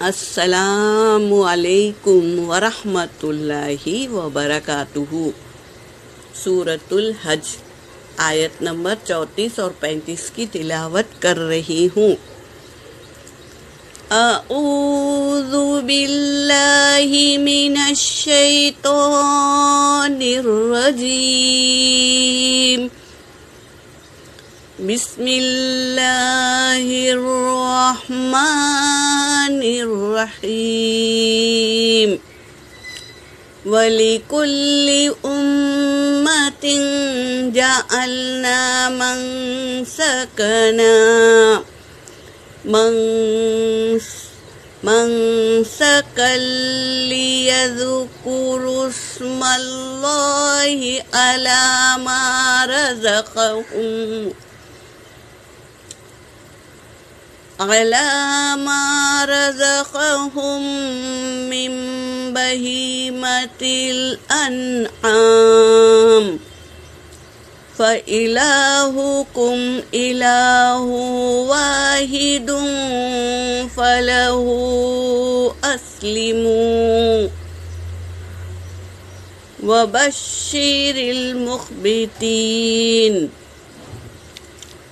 السلام علیکم ورحمۃ اللہ وبرکاتہ۔ سورۃ الحج آیت نمبر 34 اور 35 کی تلاوت کر رہی ہوں۔ اعوذ باللہ من الشیطان الرجیم، بسم اللہ الرحمن الرحیم۔ وَلِكُلِّ أُمَّةٍ جَعَلْنَا مَنسَكًا لِيَذْكُرُوا اسْمَ اللَّهِ عَلَى ما رزقهم من بهيمة الأنعام فإلهكم إله واحد فله أسلموا وبشر المخبتين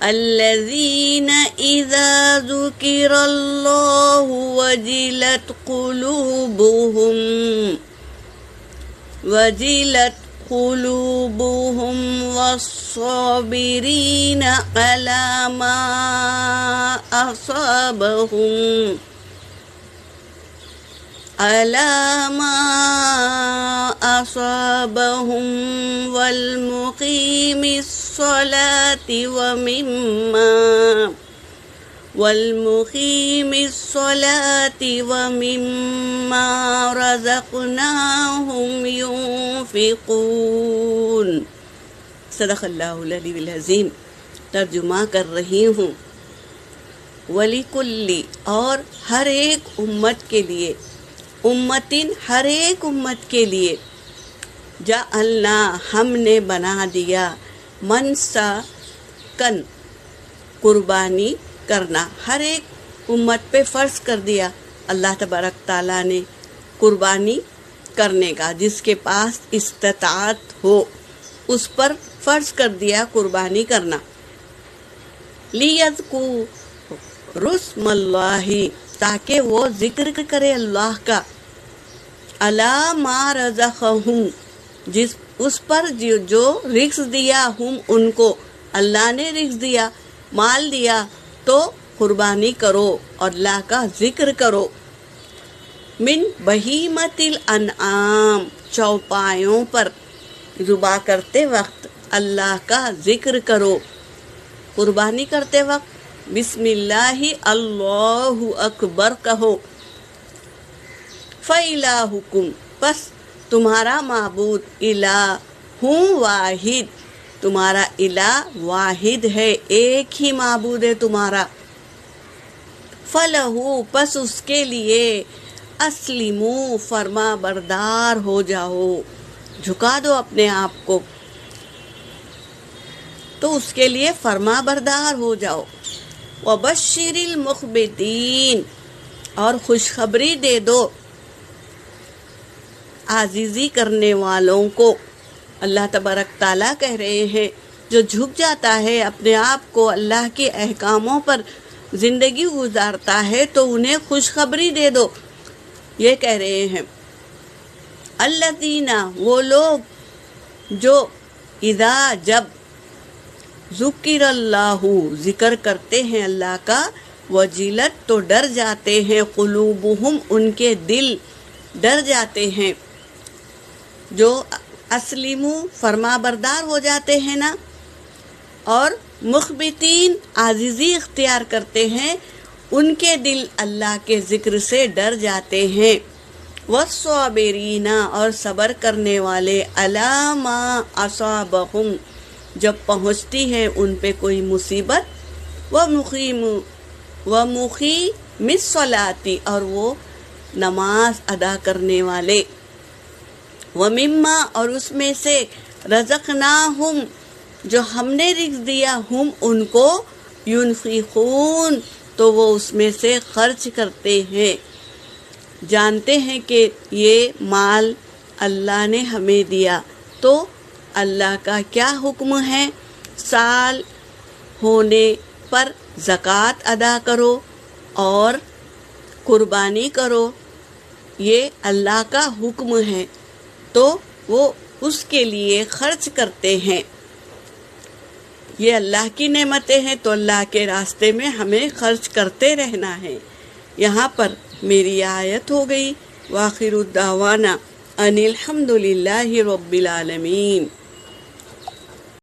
الذين إذا ذكر الله وجلت قلوبهم والصابرين على ما أصابهم والمقيم الصلاة ومما رزقناهم ينفقون۔ صدق اللہ العلی العظیم۔ ترجمہ کر رہی ہوں۔ وَلِكُلِّ اور ہر ایک امت کے لیے، امتن ہر ایک امت کے لیے، جعلنا ہم نے بنا دیا، منسکن قربانی کرنا، ہر ایک امت پہ فرض کر دیا اللہ تبارک تعالیٰ نے قربانی کرنے کا۔ جس کے پاس استطاعت ہو اس پر فرض کر دیا قربانی کرنا۔ لیذکروا اسم اللہ تاکہ وہ ذکر کرے اللہ کا، علی ما رزقہم اس پر جو رزق دیا ہم ان کو، اللہ نے رزق دیا، مال دیا تو قربانی کرو اور اللہ کا ذکر کرو۔ من بہیمت الانعام چوپایوں پر ذبح کرتے وقت اللہ کا ذکر کرو۔ قربانی کرتے وقت بسم اللہ اللہ اکبر کہو۔ فَإِلَٰهُكُمْ پس تمہارا معبود الہ واحد، تمہارا الہ واحد ہے، ایک ہی معبود ہے تمہارا۔ فَلَهُ پس اس کے لیے اسلموا فرما بردار ہو جاؤ، جھکا دو اپنے آپ کو، تو اس کے لیے فرما بردار ہو جاؤ۔ وَبَشِّرِ الْمُخْبِتِينَ اور خوشخبری دے دو عاجزی کرنے والوں کو۔ اللہ تبارک تعالیٰ کہہ رہے ہیں جو جھک جاتا ہے اپنے آپ کو اللہ کے احکاموں پر زندگی گزارتا ہے تو انہیں خوشخبری دے دو۔ یہ کہہ رہے ہیں الذین وہ لوگ جو اذا جب ذکر اللہ ذکر کرتے ہیں اللہ کا، وجلت تو ڈر جاتے ہیں، قلوبہم ان کے دل ڈر جاتے ہیں، جو اسلموا فرما بردار ہو جاتے ہیں نا، اور مخبتین عاجزی اختیار کرتے ہیں، ان کے دل اللہ کے ذکر سے ڈر جاتے ہیں۔ والصابرین اور صبر کرنے والے علی ما اصابہم جب پہنچتی ہے ان پہ کوئی مصیبت، ومقیم الصلاۃ اور وہ نماز ادا کرنے والے، ومما اور اس میں سے رزقناہم جو ہم نے رزق دیا ہم ان کو ينفقون تو وہ اس میں سے خرچ کرتے ہیں، جانتے ہیں کہ یہ مال اللہ نے ہمیں دیا، تو اللہ کا کیا حکم ہے؟ سال ہونے پر زکوٰۃ ادا کرو اور قربانی کرو، یہ اللہ کا حکم ہے، تو وہ اس کے لیے خرچ کرتے ہیں۔ یہ اللہ کی نعمتیں ہیں تو اللہ کے راستے میں ہمیں خرچ کرتے رہنا ہے۔ یہاں پر میری آیت ہو گئی۔ وآخر الدعوانا ان الحمد للہ رب العالمین۔